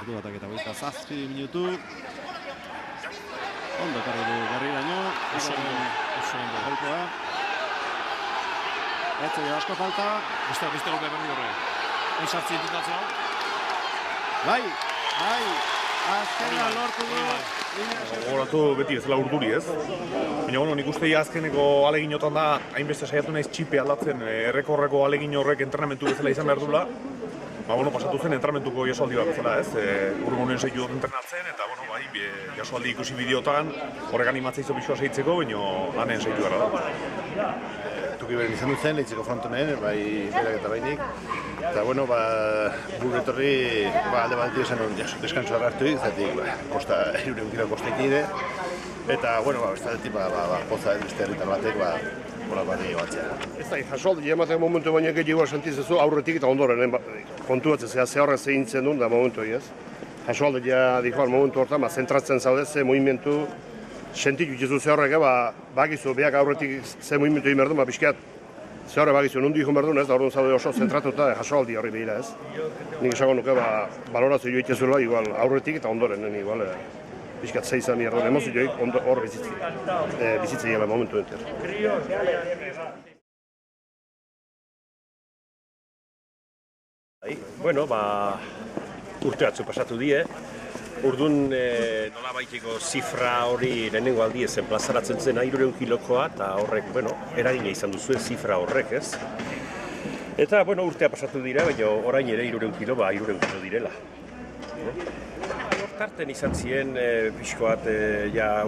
ordu batak eta 27 minutu. Ondo ekarri du Garriraino. Goikoa. Etxe asko falta. Beste golpe berri horre. Sartzi intentatzea. Bai. Azkena lortu du. Gogoratu beti ez dela urduri ez. Baina nik uste azkeneko aleginotan da hainbeste saiatu naiz txipe aldatzen errekorreko alegin horrek entrenamentu bezala izan behar dula. Pasatu zen entrenamentuko jasoaldi bat bezala ez. Urgunen seitu dut entrenatzen eta jasoaldi ikusi bideotan horrek animatzea izo bisua seitzeko, baina lanen seitu gara da. Tuki beren izan duzen, leitzeko frontonen, bai berak eta bainik. Eta, gure etorri alde bat izan deskantzua hartuik, zatik, kosta, 100 kilo kostekide. Eta, bestatik, poza beste herritar batek, hola bat egibatzea. Ez da, jasoaldi ematen momentu baina gehiagoa sentizezu aurretik eta ondoren, kontuatzea ze horrez egintzen duen da momentu ez. Jasoaldi dikoan momentu horretan, zentratzen zaude ze movimentu sentitu itxezu ze horrek, bakizu beak aurretik ze movimentu egin behar duen, pixkat ze horre bakizu nundu ikon behar duen ez, da orduan zaude oso zentratuta jasoaldi horri behira ez. Nik esango nuke balorazio joa itxezula igual aurretik eta ondoren, igual pixkat zeizan behar duen emozioik hor bizitzea gela momentu enter. Urte batzu pasatu die. Urdun nolabaiteko zifra hori lehenengo aldiez enplazaratzen zen 300 kilokoa eta horrek, eragina izan duzuen zifra horrek, ez? Eta, urtea pasatu dira, baina orain ere 300 kilo, 300 kilo direla. Hortarten izan ziren, pixkoat,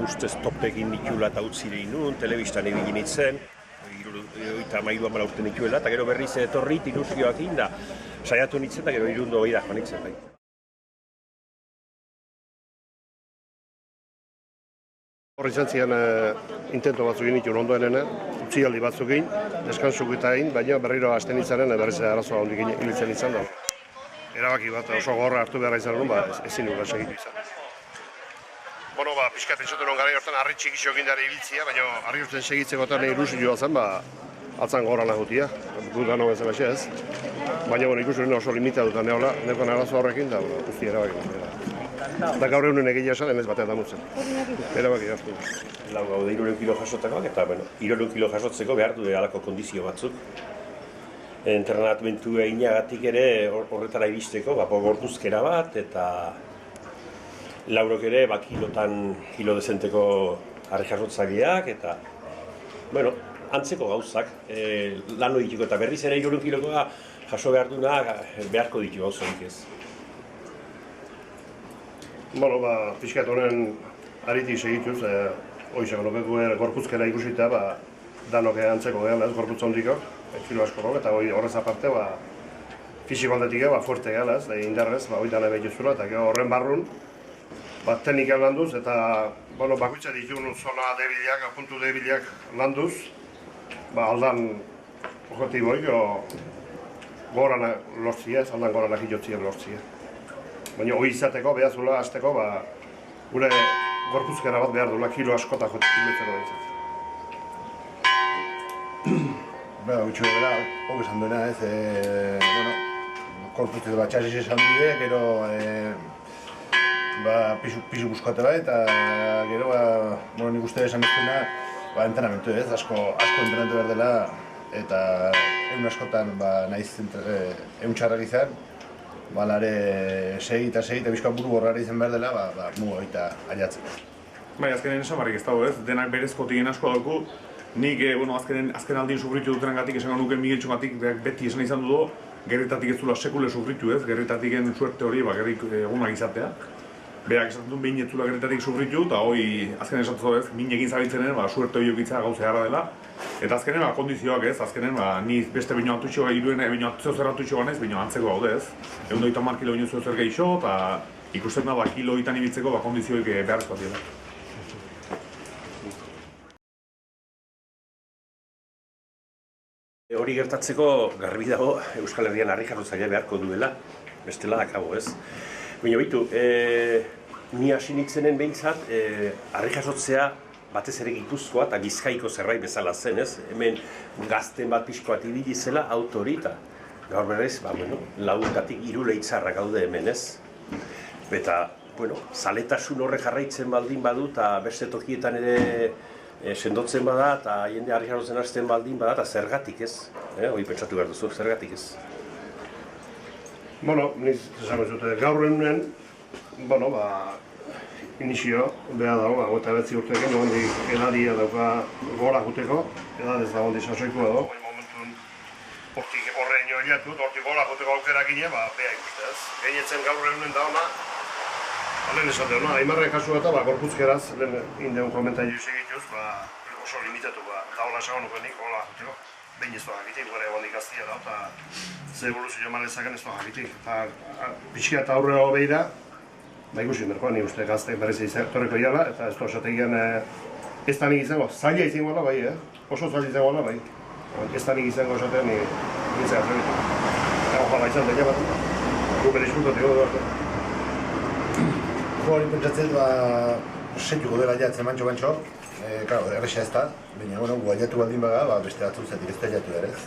ustez topegin nikula eta utzire inun, telebistan egin nintzen, 32 urte nikuela, eta gero berriz etorrit ilusioak inda, saiatu nintzen, eta gero 320 joan nintzen, bai. Horri izan ziren intento batzuk egin ondoenene, utzialdi batzuk egin, deskantzuk eta egin, baina berriro hasten izanen, berriz arazoa hondik ilitzen izan da. Erabaki bat oso gorra hartu beharra izan duen, ezin nuka segitu izan. Piskat entzaten hon gara hortan harri txikixo egin dara ibiltzia, baina harri horten segitzeko eta nahi ilusioa zen, atzan gorra nahutia, gutan hon bezala ez. Baina ikusten oso limitatuta neola, nekoan arazo horrekin, da guzti erabaki bat. Eta gaur egunen egia esan, emez batean damutzen. Erabaki hartu. Lau gaude 300 kilo jasotakoak, eta 300 kilo jasotzeko behar du halako kondizio batzuk. Entrenamentu eginagatik ere horretara iristeko, gorpuzkera bat, eta laurok ere kilo dezenteko harri jasotzagiak, eta antzeko gauzak lan hori ditiko, eta berriz ere 300 kilokoa jaso behar duna beharko ditu gauzarik ez. Piskat honen aritik segituz, oizako nopeku gorpuzkera ikusita, danok antzeko gehala ez, gorputza hondiko, kilo asko rok, eta horrez aparte, fisiko aldetik fuerte gehala ez, indarrez, hori dana behituzula, eta horren barrun, teknika landuz, eta bakoitza ditun zona debiliak, puntu debiliak landuz, aldan objektiboik, goran lortzia ez, aldan goran ahilotzia lortzia. Baina hori izateko, behazula, azteko, gure gorpuzkera bat behar duela kilo askota jotik imetzeko behitzat. Gutxu gara, hori esan duena ez, korpuzkera bat txasis esan dide, gero pisu buskate bat, eta gero, nik uste esan eztuna, entrenamentu ez, asko entrenamentu behar dela, eta egun askotan nahiz egun txarrak izan, balare segi eta bizkoa buru horrara izan behar dela, mugu eta aiatzen. Azkenen esamarrik ez dago ez, denak berezkotik asko dauku. Nik azken aldien sufritu duten gatik, esango nuke Migueltxogatik beti esan izan dudu, gerritatik ez dula sekule sufritu ez, gerritatik suerte hori gerrik egunak izatea. Berak esaten duen behin ez dula gerritatik sufritu, eta hori azkenen esatu ez, min egin zabitzenen suerte hori okitza gauze gara dela. Eta azkenen kondizioak ez, azkenen ni beste baino atutxo iruen, baino atutxo zer atutxo ganez, baino antzeko gaude ez. 130 kilo baino zer gehiago, eta ikusten da kilo itan ibiltzeko kondizioik beharrezkoak dira. Hori gertatzeko garbi dago Euskal Herrian harri jarrotzailea beharko duela, bestela dakago ez. Baina bitu, ni hasi nintzenen behintzat, harri jasotzea batez ere Gipuzkoa eta Bizkaiko zerbait bezala zen, ez? Hemen gazten bat pixkoat ibili zela autori eta gaur berrez, lauretatik 3 leitzarrak gaude hemen, ez? Eta, bueno, zaletasun horre jarraitzen baldin badu, eta beste tokietan ere sendotzen bada, eta jende arriskarotzen hasten baldin bada, eta zergatik ez. Hoi pentsatu behar duzu, zergatik ez. Bueno, niz esan zute, gaur egunen, bueno, inizio behar dago, eta betzi urtekin, nondik edadia dauka gora juteko, edadez da hondi sasoikoa dago. Momentun hortik horrein joiatu, hortik gora juteko aukerak gine, beha ikuste ez. Gainetzen gaur egunen da ona, lehen esate hona, Aimarren kasu eta gorpuzkeraz, lehen indeun komentario segituz, oso limitatu, da hola esago nukenik, hola juteko. Behin ez doa jakitik, gara egon ikaztia da, eta ze evoluzio joan ezaken ez doa jakitik. Pixka eta aurrera hobeira, ikusi merkoan, ni uste gaztek berriz torreko iala, eta ez doa esategian ez da nik izango, zaila izango ala bai, oso zaila izango ala bai. Ez da nik izango esatean nintzea atrebitu. Eta ojala izan deia bat, gupen disfrutatuko du arte. Hori pentsatzen seituko dela jatzen mantxo, erresa ez da, baina guaiatu baldin baga, beste batzuk zetik ez da jatu ere ez.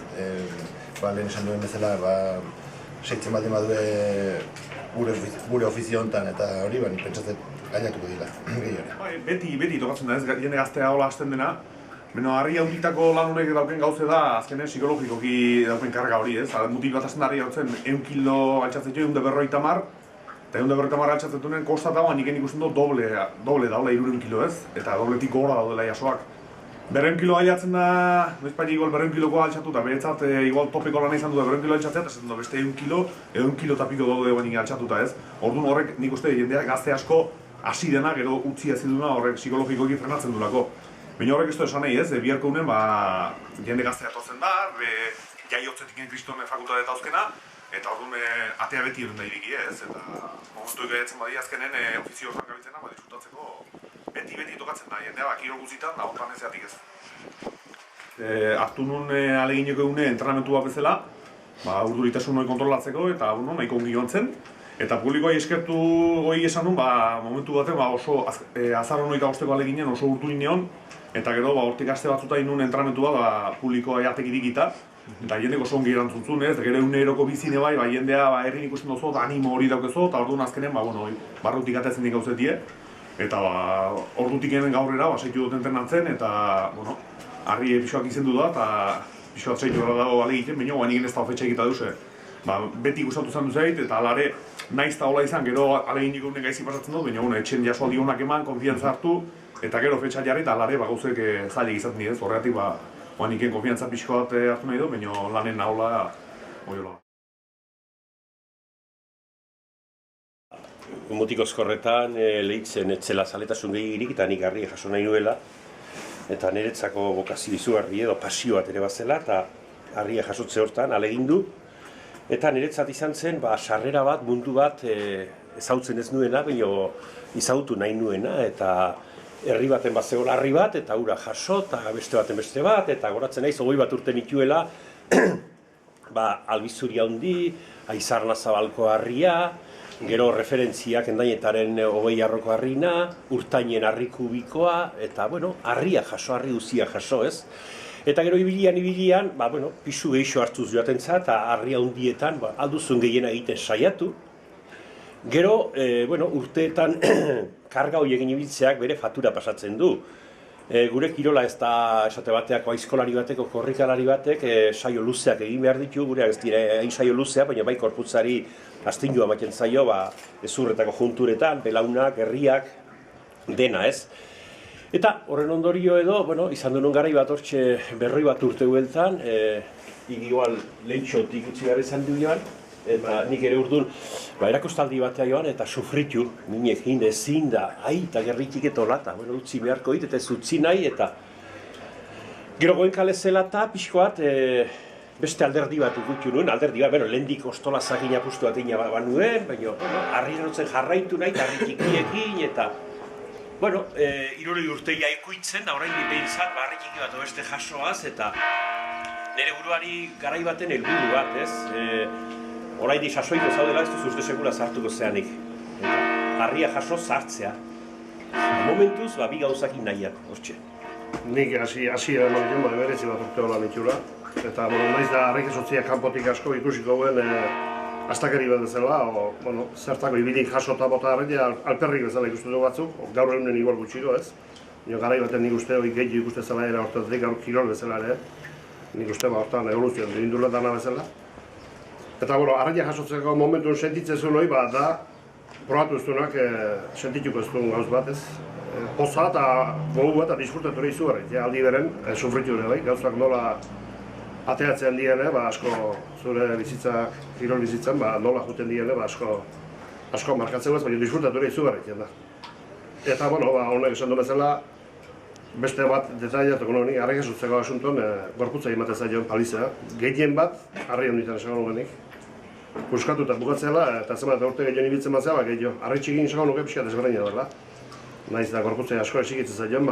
Lehen esan duen bezala, seitzen baldin badue gure ofizio honetan eta hori, pentsatzen gaiatuko dira. Beti tokatzen da ez, jende gaztea hola hasten dena. Beno, harri haunditako lan honek dauken gauze da, azkenen psikologikoki dauken karga hori ez. Mutik bat azten da harri hautzen, 1 kilo altxatzen jo, 150 mar, eta 150 mar altxatzen duen kostata niken ikusten du doble daula 300 kilo ez, eta dobletik gora daudela jasoak. 200 kilo altxatzen da, noizpaili igual 200 kiloko altxatu, eta beretzat igual topiko lan izan du da 200 kilo altxatzea, eta zaten beste 1 kilo eta piko daude baina altxatuta ez. Orduan horrek nik uste jendea gazte asko hasi dena, gero utzi eziduna horrek psikologikoki frenatzen duelako. Baina horrek ez du esan nahi ez, biharko unen jende gaztea etortzen da, jaiotzetik kristonen fakultate eta uzkena, eta orduan atea beti egun da iriki ez, eta momentu egaitzen badia azkenen ofizio hortan gabitzena, diskutatzeko beti tokatzen da, jendea kirol guzitan, da hontan ezeatik ez. Artu nun alegineko egune entrenamentu bat bezala, urduritasun hori kontrolatzeko, eta nahiko ongi joan zen. Eta publikoa eskertu hori esan nun, momentu baten oso azarro noita osteko aleginen oso urturin neon, eta gero hortik aste batzuta inun entrenamentu bat publikoa jatek irikita, eta jendeko oso ongi erantzuntzun ez, gero eroko bizine bai, jendea herrin ikusten dozu, animo hori daukezu, eta orduan azkenen, barrutik atetzen dik gauzetie, eta ordutik gaurrera, seitu dut entrenatzen, eta, harri pixoak izendu da, eta pixoak seitu gara dago alegiten, baina guain ez da ofetxa egita duze. Beti gustatu izan duzait, eta alare naiz eta hola izan, gero aleginik unek gaizki pasatzen dut, baina etxen jasoaldi honak eman, konfiantza hartu, eta gero fetxa jarri, eta alare gauzek zailek izaten dira ez, horregatik guaniken konfiantza pixko bat hartu nahi du, baina lanen nahola oiola. Mutikozkorretan lehitzen etzela zaletasun gehiagirik, eta nik harri jaso nahi nuela, eta niretzako bokazio izugarri edo pasio bat ere bazela, eta harria jasotze hortan alegindu. Eta niretzat izan zen, sarrera bat, mundu bat ezautzen ez nuena, baina izautu nahi nuena, eta herri baten bat zegoen harri bat, eta hura jaso, eta beste baten beste bat, eta goratzen naiz 20 bat urte nituela, Albizuri handi, Aizarna Zabalko harria, gero referentziak Endainetaren 20 arroko harrina, Urtainen harri kubikoa, eta harria jaso, harri guzia jaso ez. Eta gero ibilian, pisu gehixo hartuz joaten za, eta harria hundietan alduzun gehiena egiten saiatu. Gero, urteetan karga hori egin ibiltzeak bere fatura pasatzen du. Gure kirola ez da esate bateak aizkolari bateko, korrikalari batek saio luzeak egin behar ditu, gure ez dira hain saio luzea, baina bai korputzari astinua ematen zaio, ezurretako junturetan, belaunak, herriak, dena ez. Eta horren ondorio edo, izan duen garai bat hortxe berroi bat urte gueltan, igual lehentxotik utzi gara izan du joan, eta nik ere urdun erakostaldi batea joan eta sufritu, minek hinde ezin da, eta gerritik eta olata, utzi beharko dit eta ez utzi nahi, eta gero goen kale zela eta pixko bat beste alderdi bat ikutu nuen, alderdi bat, lehendik ostola zagin apustu bat egin banuen, baina harri erotzen jarraitu nahi, eta harri txikiekin, eta irurei urteia ikuitzen, da orain behin zat, harri txiki bat beste jasoaz, eta nire buruari garai baten helburu bat, ez? Orain di sasoiko zaudela ez duz uste sekula zartuko zeanik. Harria jaso zartzea. Momentuz, bi gauzakin nahiak, hortxe. Nik hasi eman ditu, berezi bat urte hola nitula. Eta naiz da harrik esotziak kanpotik asko ikusiko guen astakeri bat bezala, bueno, zertako ibilik jasota bota arretia alperrik bezala ikustu dugu batzuk, gaur egunen igual gutxiko, ez? Garai baten nik uste, gehiago ikuste zela era hortatik, gaur kirol bezala ere, nik uste hortan evoluzioan dirindula dana bezala. Eta, bueno, arretia jasotzeko momentun sentitzen zuen hori, da, probatu ez duenak sentituko ez duen gauz bat, ez? Poza eta gogu bat, disfrutatu ere izu garritia, aldi beren, sufritu ere bai, gauzak nola ateatzen diene, asko zure bizitza, kirol bizitzan, nola juten diene, asko markatzeko ez, baina disfrutatu ere izu garritia da. Eta, bueno, honek esan du bezala, beste bat detailatuko nuen, harri jasotzeko asunton, gorputza ematen zaioen palizea. Gehien bat, harri honditan esan nuenik. Puskatu eta bukatzela, eta zenbat urte gehien ibiltzen bat zela, gehiago. Harri txikin esan nuke pixka desberdina dela. Naiz da gorputza asko esikitzen zaioen,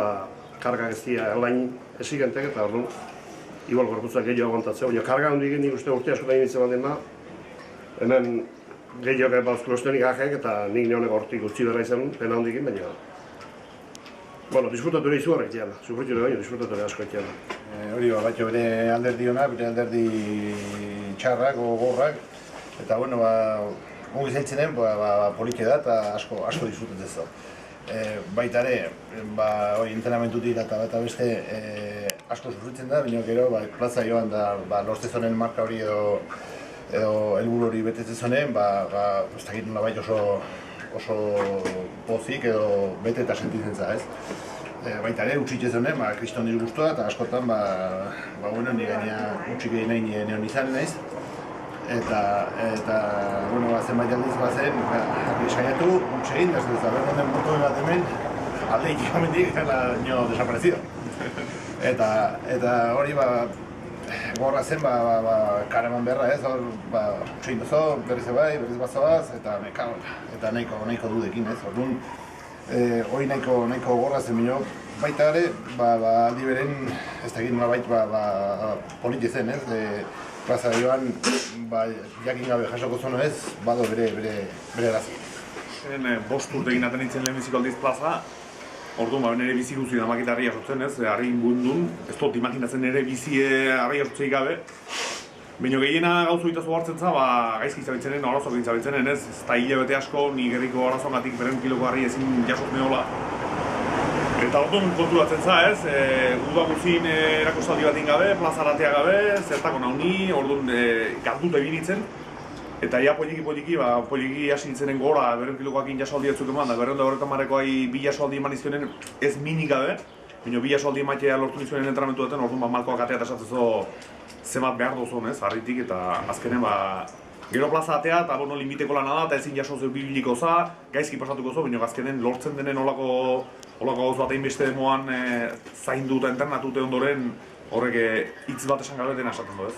kargak ez dira lain esikentek, eta orduan, igual gorputza gehiago aguantatzea. Baina karga hondik nik uste urte askotan ibiltzen bat dena, hemen gehiago bauzko ostenik ahek, eta nik neonek hortik utzi berra izan, pena hondikin, baina bueno, disfrutatu ere izu horrek diana, sufritu ere baino, disfrutatu ere asko diana. Hori batxo bere alderdi hona, bere alderdi txarrak, gogorrak, eta bueno, ongi zaintzenen, polike da eta asko disfrutatzen da. Baita ere, entrenamentutik eta beste asko sufritzen da, baina gero plaza joan da lortezonen marka hori edo helburu hori betetzen zonen, ez dakit nola bai oso pozik edo bete eta sentitzen za, ez? Baita ere, utxitze zonen, kriston diru guztua eta askotan, bueno, ni gaina utxik egin nahi neon izan naiz. Eta, bueno, zenbait aldiz bazen, saiatu, utxegin, ez da, berronden moto bat hemen, alde ikikamendik, nio desaparecido. Eta hori, gorra zen, karaman berra ez, utxegin dozo, berriz bat zabaz, eta nahiko dudekin ez. Orduan, hori nahiko gorra zen minok, baita ere, aldi beren, ez da egin nolabait, politi zen ez, plaza joan, jakin gabe jasoko zono ez, bado bere erazi. Bost urte egin aten nintzen lehenbiziko aldiz plaza, orduan nire bizi guzi da makita harri jasotzen ez, harri ingundun, ez dut imaginatzen nire bizi harri jasotzeik gabe. Baina gehiena gauzu itazu hartzen za, gaizki zabitzenen, arazoak zabitzenen ez, ez da hilabete asko, ni gerriko arazoangatik beren kiloko harri ezin jasot neola. Eta orduan konturatzen za ez, uda guzin erakosaldi bat gabe, plazaratea gabe, zertako nauni, orduan galdut egin nintzen. Eta ja poliki hasi nintzenen gora, beren kilokoak jasoaldi batzuk eman, da berreun da horretan marrekoai bi jasoaldi eman izkionen ez minik gabe. Baina bi jasoaldi ematea lortu nizuen entrenamentu duten, orduan malkoak atea eta esatzezo zemat behar dozun ez, harritik eta azkenen gero plaza atea eta limiteko lana da eta ezin jasozeu bibiliko za, gaizki pasatuko zo, baina azkenen lortzen denen olako gauz bat egin beste demoan zaindu eta internatute ondoren horrek hitz bat esan gabe dena esaten du ez.